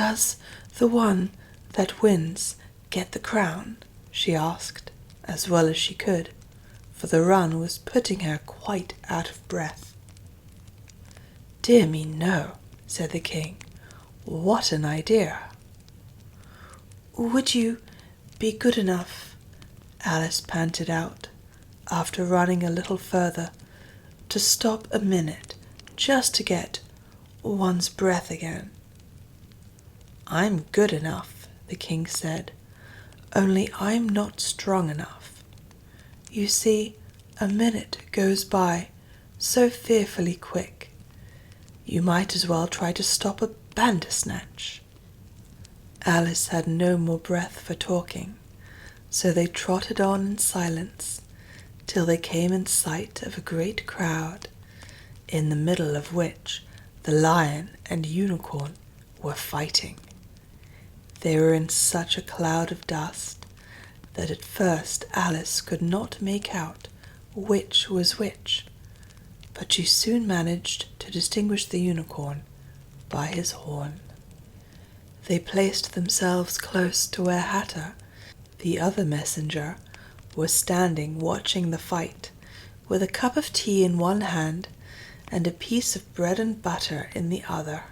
"Does the one that wins get the crown?" she asked, as well as she could, for the run was putting her quite out of breath. "Dear me, no," said the king. "What an idea!" "Would you be good enough," Alice panted out, after running a little further, "to stop a minute, just to get one's breath again?" "I'm good enough," the king said, "only I'm not strong enough. You see, a minute goes by so fearfully quick. You might as well try to stop a bandersnatch." Alice had no more breath for talking, so they trotted on in silence till they came in sight of a great crowd, in the middle of which the lion and unicorn were fighting. They were in such a cloud of dust that at first Alice could not make out which was which, but she soon managed to distinguish the unicorn by his horn. They placed themselves close to where Hatter, the other messenger, was standing watching the fight, with a cup of tea in one hand and a piece of bread and butter in the other.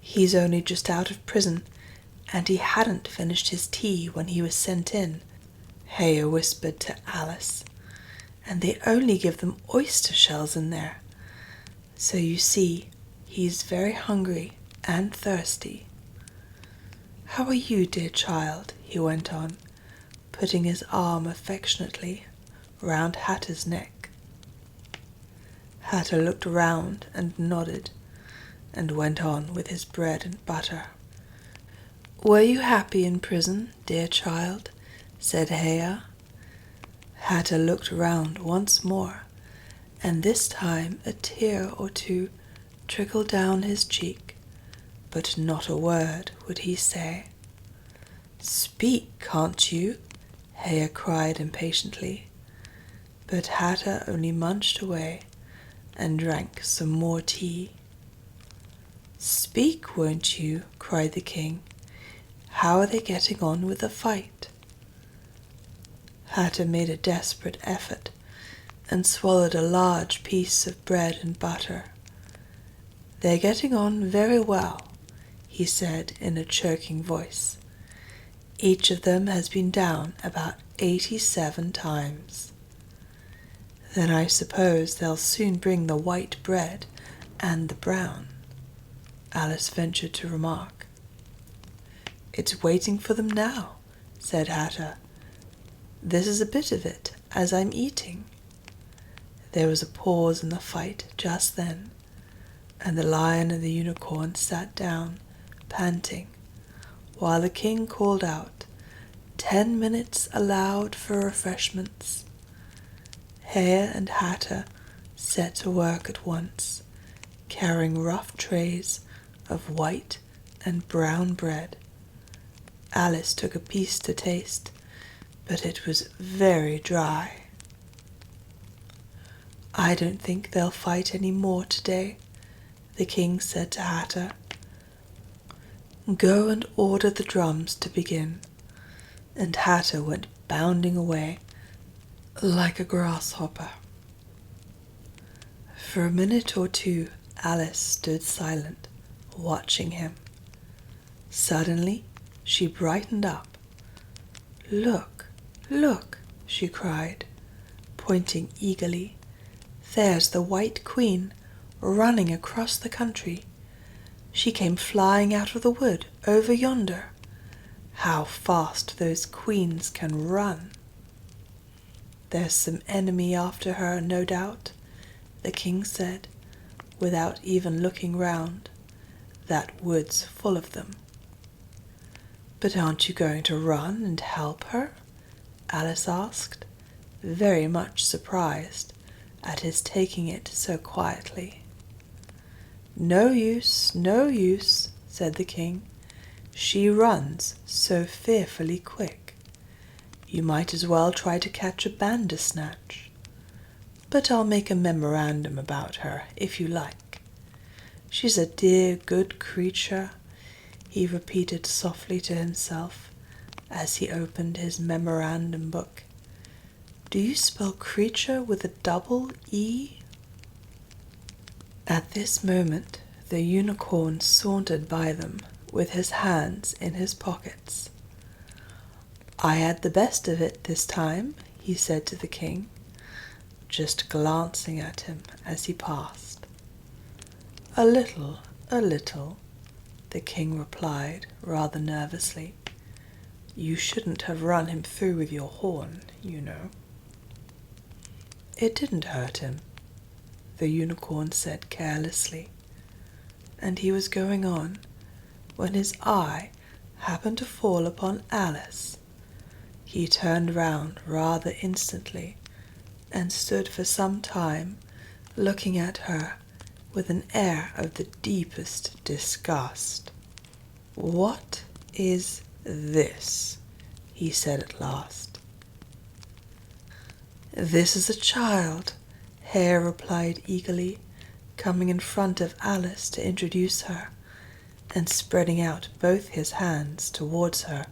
"He's only just out of prison, and he hadn't finished his tea when he was sent in," Haya whispered to Alice, "and they only give them oyster shells in there. So you see, he's very hungry and thirsty. How are you, dear child?" he went on, putting his arm affectionately round Hatter's neck. Hatter looked round and nodded, and went on with his bread and butter. "Were you happy in prison, dear child?" said Haya. Hatter looked round once more, and this time a tear or two trickled down his cheek, but not a word would he say. "Speak, can't you?" Haya cried impatiently, but Hatter only munched away and drank some more tea. "Speak, won't you?" cried the king. "How are they getting on with the fight?" Hatter made a desperate effort and swallowed a large piece of bread and butter. "They're getting on very well," he said in a choking voice. "Each of them has been down about 87 times. Then I suppose they'll soon bring the white bread and the brown," Alice ventured to remark. "It's waiting for them now," said Hatter. "This is a bit of it as I'm eating." There was a pause in the fight just then, and the lion and the unicorn sat down, panting, while the king called out, "10 minutes allowed for refreshments." Hare and Hatter set to work at once, carrying rough trays of white and brown bread. Alice took a piece to taste, but it was very dry. "I don't think they'll fight any more today," the king said to Hatter. "Go and order the drums to begin," and Hatter went bounding away like a grasshopper. For a minute or two Alice stood silent, watching him. Suddenly she brightened up. "Look, look," she cried, pointing eagerly. "There's the White Queen running across the country. She came flying out of the wood over yonder. How fast those queens can run!" "There's some enemy after her, no doubt," the king said, without even looking round. "That wood's full of them." "But aren't you going to run and help her?" Alice asked, very much surprised at his taking it so quietly. "No use, no use," said the king. "She runs so fearfully quick. You might as well try to catch a bandersnatch. But I'll make a memorandum about her, if you like. She's a dear good creature, he repeated softly to himself as he opened his memorandum book. Do you spell creature with a double E? At this moment, the unicorn sauntered by them with his hands in his pockets. I had the best of it this time, he said to the king, just glancing at him as he passed. A little, the king replied rather nervously. You shouldn't have run him through with your horn, you know. It didn't hurt him, the unicorn said carelessly, and he was going on when his eye happened to fall upon Alice. He turned round rather instantly and stood for some time looking at her with an air of the deepest disgust. What is this? He said at last. This is a child, Hare replied eagerly, coming in front of Alice to introduce her, and spreading out both his hands towards her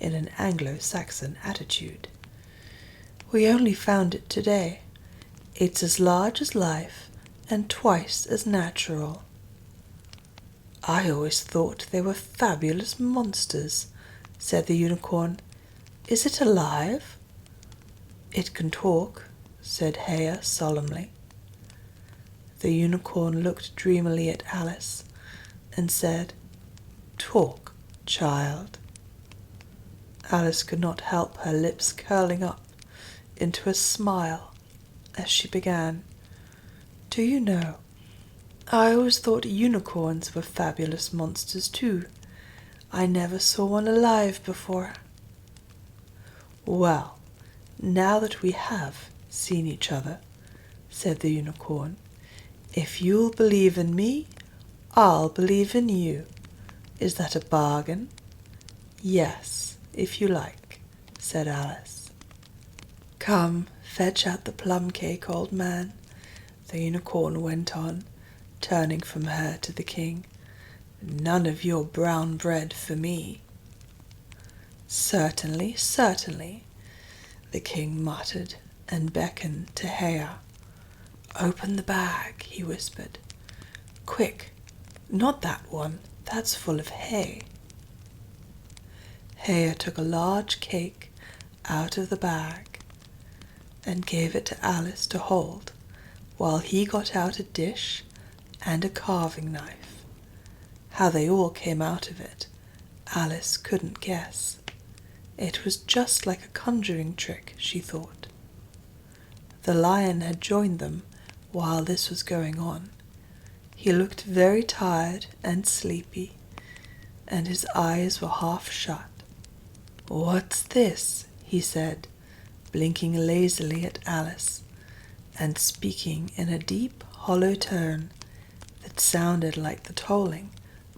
in an Anglo-Saxon attitude. We only found it today. It's as large as life and twice as natural. I always thought they were fabulous monsters, said the unicorn. Is it alive? It can talk, said Hare solemnly. The unicorn looked dreamily at Alice and said, Talk, child. Alice could not help her lips curling up into a smile as she began. Do you know, I always thought unicorns were fabulous monsters too. I never saw one alive before. Well, now that we have seen each other, said the unicorn, if you'll believe in me, I'll believe in you. Is that a bargain? Yes, if you like, said Alice. Come, fetch out the plum cake, old man, the unicorn went on, turning from her to the king. None of your brown bread for me. Certainly, certainly, the king muttered and beckoned to Hare. Open the bag, he whispered. Quick, not that one, that's full of hay. Hare took a large cake out of the bag and gave it to Alice to hold, while he got out a dish and a carving knife. How they all came out of it, Alice couldn't guess. It was just like a conjuring trick, she thought. The lion had joined them while this was going on. He looked very tired and sleepy, and his eyes were half shut. What's this? He said, blinking lazily at Alice, and speaking in a deep, hollow tone that sounded like the tolling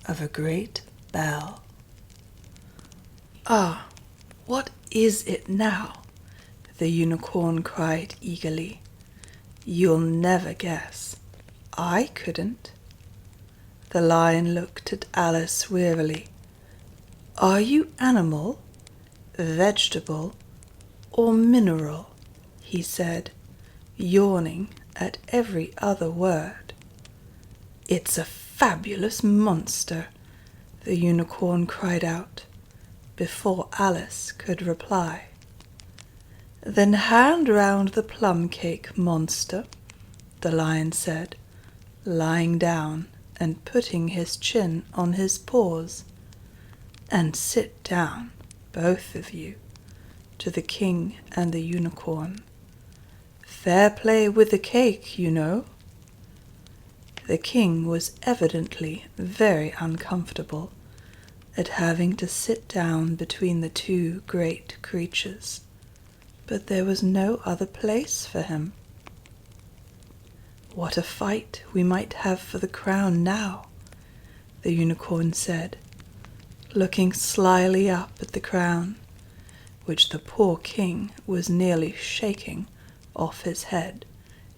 of a great bell. Ah, what is it now? The unicorn cried eagerly. You'll never guess. I couldn't. The lion looked at Alice wearily. Are you animal, vegetable, or mineral? He said, yawning at every other word. It's a fabulous monster, the unicorn cried out, before Alice could reply. Then hand round the plum cake, monster, the lion said, lying down and putting his chin on his paws. And sit down, both of you, to the king and the unicorn. Fair play with the cake, you know. The king was evidently very uncomfortable at having to sit down between the two great creatures, but there was no other place for him. What a fight we might have for the crown now, the unicorn said, looking slyly up at the crown, which the poor king was nearly shaking off his head.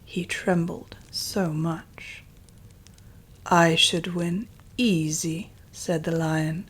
He trembled so much. I should win easy, said the lion.